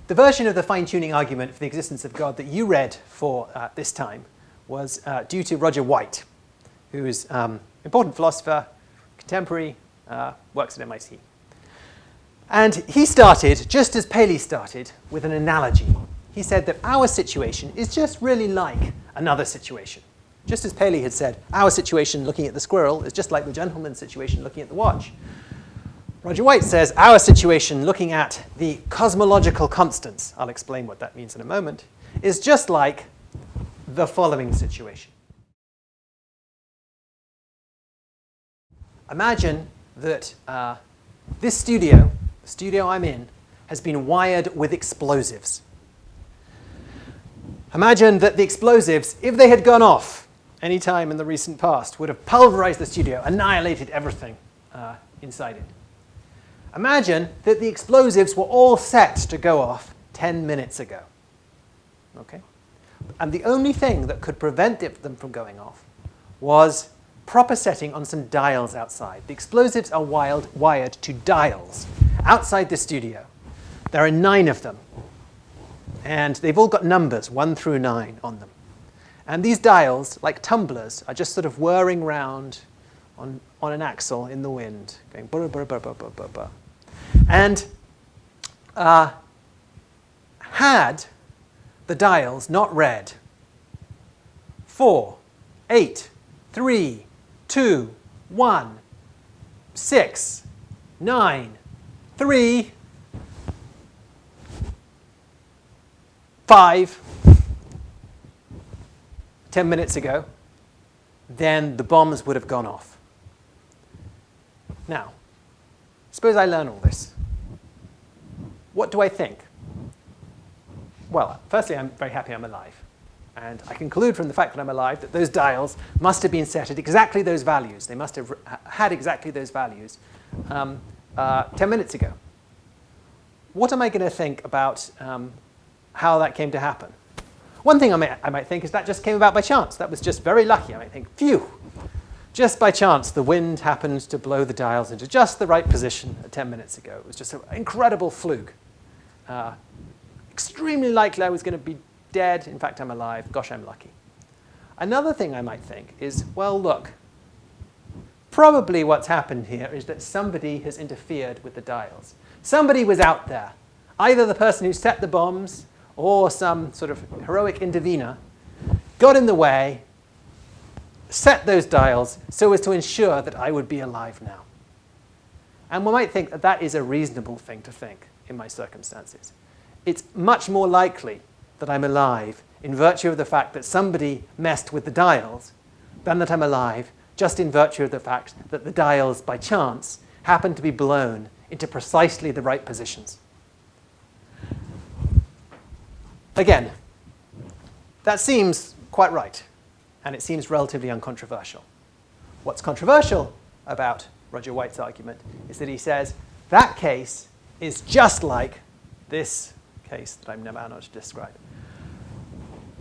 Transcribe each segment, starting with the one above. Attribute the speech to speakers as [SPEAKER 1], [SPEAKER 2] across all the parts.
[SPEAKER 1] The version of the fine-tuning argument for the existence of God that you read for this time was due to Roger White, who's an important philosopher, contemporary, works at MIT. And he started, just as Paley started, with an analogy. He said that our situation is just really like another situation. Just as Paley had said, our situation looking at the squirrel is just like the gentleman's situation looking at the watch. Roger White says our situation looking at the cosmological constants, I'll explain what that means in a moment, is just like the following situation. Imagine that this studio, the studio I'm in, has been wired with explosives. Imagine that the explosives, if they had gone off any time in the recent past, would have pulverized the studio, annihilated everything inside it. Imagine that the explosives were all set to go off 10 minutes ago. Okay? And the only thing that could prevent them from going off was proper setting on some dials outside. The explosives are wired to dials outside the studio. There are 9 of them. And they've all got numbers, 1 through 9, on them. And these dials, like tumblers, are just sort of whirring round on an axle in the wind, going burr, burr, burr, burr, burr, burr, burr. And had the dials not read 4, 8, 3, 2, 1, 6, 9, 3, 5, 10 minutes ago, then the bombs would have gone off. Now, suppose I learn all this. What do I think? Well, firstly, I'm very happy I'm alive. And I conclude from the fact that I'm alive that those dials must have been set at exactly those values. They must have had exactly those values 10 minutes ago. What am I going to think about how that came to happen? One thing I might think is that just came about by chance. That was just very lucky. I might think, phew, just by chance the wind happened to blow the dials into just the right position 10 minutes ago. It was just an incredible fluke. Extremely likely I was going to be dead. In fact, I'm alive. Gosh, I'm lucky. Another thing I might think is, well, look, probably what's happened here is that somebody has interfered with the dials. Somebody was out there, either the person who set the bombs or some sort of heroic intervener, got in the way, set those dials so as to ensure that I would be alive now. And we might think that that is a reasonable thing to think in my circumstances. It's much more likely that I'm alive in virtue of the fact that somebody messed with the dials than that I'm alive just in virtue of the fact that the dials, by chance, happen to be blown into precisely the right positions. Again, that seems quite right, and it seems relatively uncontroversial. What's controversial about Roger White's argument is that he says that case is just like this case that I'm now going to describe.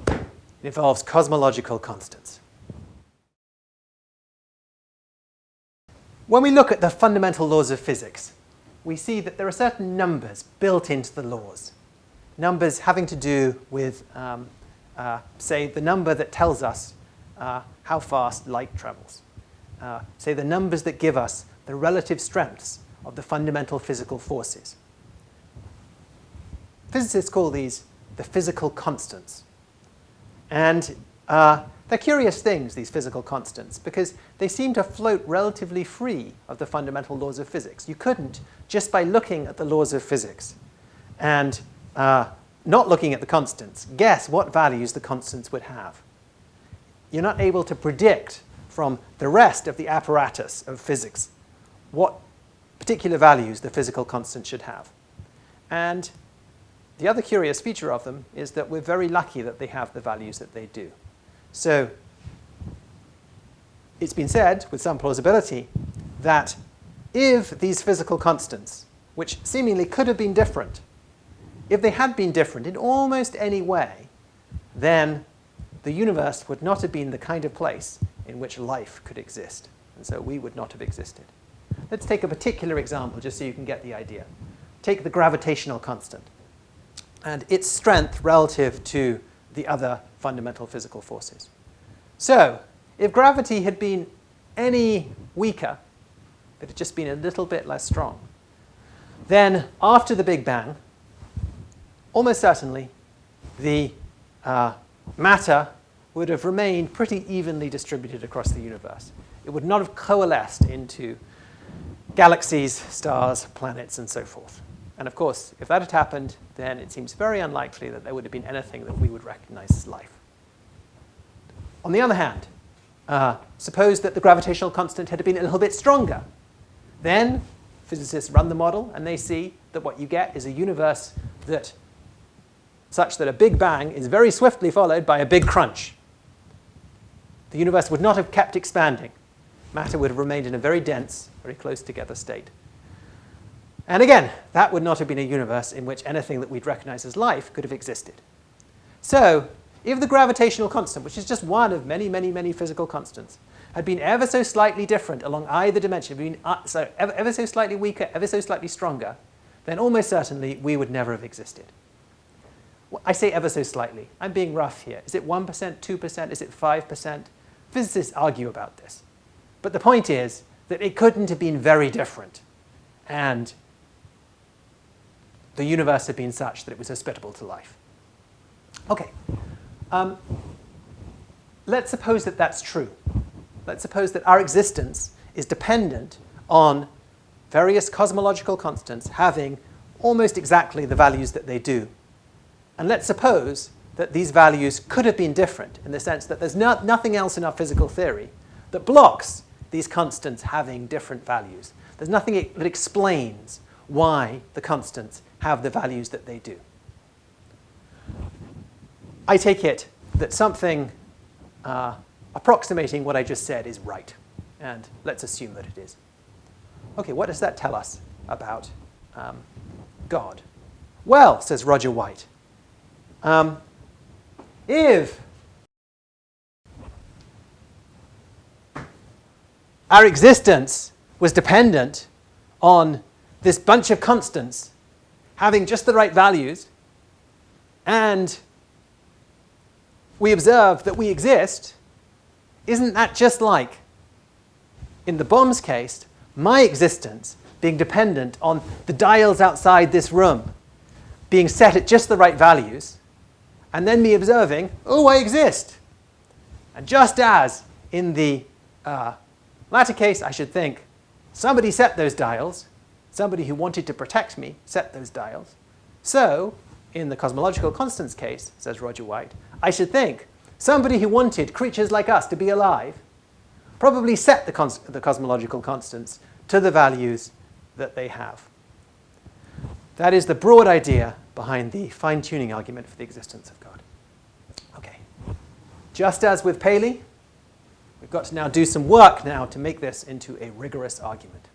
[SPEAKER 1] It involves cosmological constants. When we look at the fundamental laws of physics, we see that there are certain numbers built into the laws. Numbers having to do with, say, the number that tells us how fast light travels. Say, the numbers that give us the relative strengths of the fundamental physical forces. Physicists call these the physical constants. And they're curious things, these physical constants, because they seem to float relatively free of the fundamental laws of physics. You couldn't, just by looking at the laws of physics and not looking at the constants, guess what values the constants would have. You're not able to predict from the rest of the apparatus of physics what particular values the physical constant should have. And the other curious feature of them is that we're very lucky that they have the values that they do. So it's been said, with some plausibility, that if these physical constants, which seemingly could have been different, if they had been different in almost any way, then the universe would not have been the kind of place in which life could exist. And so we would not have existed. Let's take a particular example just so you can get the idea. Take the gravitational constant. and its strength relative to the other fundamental physical forces. So, if gravity had been any weaker, if it had just been a little bit less strong, then after the Big Bang, almost certainly the matter would have remained pretty evenly distributed across the universe. It would not have coalesced into galaxies, stars, planets, and so forth. And of course, if that had happened, then it seems very unlikely that there would have been anything that we would recognize as life. On the other hand, suppose that the gravitational constant had been a little bit stronger. Then physicists run the model, and they see that what you get is a universe such that a Big Bang is very swiftly followed by a big crunch. The universe would not have kept expanding. Matter would have remained in a very dense, very close together state. And again, that would not have been a universe in which anything that we'd recognize as life could have existed. So, if the gravitational constant, which is just one of many, many, many physical constants, had been ever so slightly different along either dimension, ever so slightly weaker, ever so slightly stronger, then almost certainly we would never have existed. Well, I say ever so slightly. I'm being rough here. Is it 1%, 2%? Is it 5%? Physicists argue about this. But the point is that it couldn't have been very different. And the universe had been such that it was hospitable to life. OK. Let's suppose that that's true. Let's suppose that our existence is dependent on various cosmological constants having almost exactly the values that they do. And let's suppose that these values could have been different in the sense that there's nothing else in our physical theory that blocks these constants having different values. There's nothing that explains why the constants have the values that they do. I take it that something approximating what I just said is right. And let's assume that it is. OK, what does that tell us about God? Well, says Roger White, if our existence was dependent on this bunch of constants having just the right values, and we observe that we exist, isn't that just like, in the bomb's case, my existence being dependent on the dials outside this room being set at just the right values, and then me observing, oh, I exist. And just as in the latter case, I should think, somebody set those dials, somebody who wanted to protect me set those dials. So, in the cosmological constants case, says Roger White, I should think somebody who wanted creatures like us to be alive probably set the cosmological constants to the values that they have. That is the broad idea behind the fine-tuning argument for the existence of God. Okay. Just as with Paley, we've got to now do some work now to make this into a rigorous argument.